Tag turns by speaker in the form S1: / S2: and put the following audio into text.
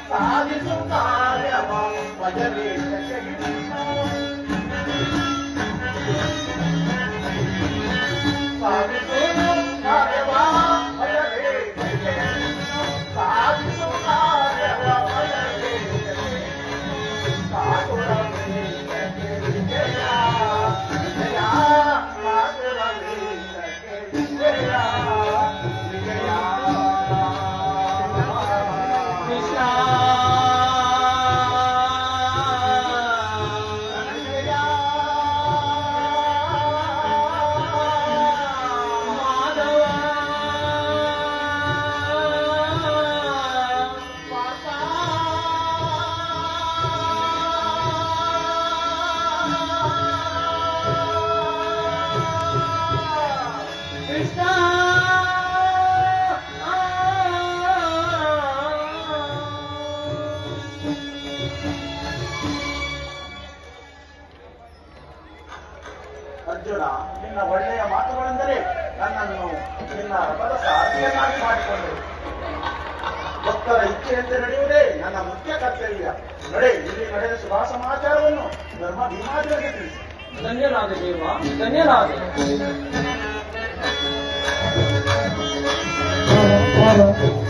S1: ಸಾಧಿಸು ಕಾರ್ಯವ ಭಜನೆ ಸಾಧಿಸು ಕಾರ್ಯವ ಭಜನೆ ಸಾಧಿಸು ಕಾರ್ಯವ ಭಜನೆ ಸಾಕುರ ವಿಜಯ ವಿಜಯ ಸಾಕುರ ವಿಜಯ ವಿಜಯ ಅರ್ಜುನ, ನಿನ್ನ ಒಳ್ಳೆಯ ಮಾತುಗಳೆಂದರೆ ನನ್ನನ್ನು ನಿನ್ನ ರಥದ ಸಾರಥಿಯನ್ನಾಗಿ ಮಾಡಿಕೊಂಡು ಭಕ್ತರ ಇಚ್ಛೆಯಂತೆ ನಡೆಯುವುದೇ ನನ್ನ ಮುಖ್ಯ ಕರ್ತವ್ಯ. ನಡೆ, ಇಲ್ಲಿ ನಡೆದ ಶುಭ ಸಮಾಚಾರವನ್ನು ಧರ್ಮ ಭೀಮಾದಿಗಳಿಗೆ ತಿಳಿಸಿ.
S2: ಧನ್ಯನಾದ ದೇವ, ಧನ್ಯನಾದ.
S3: Claro.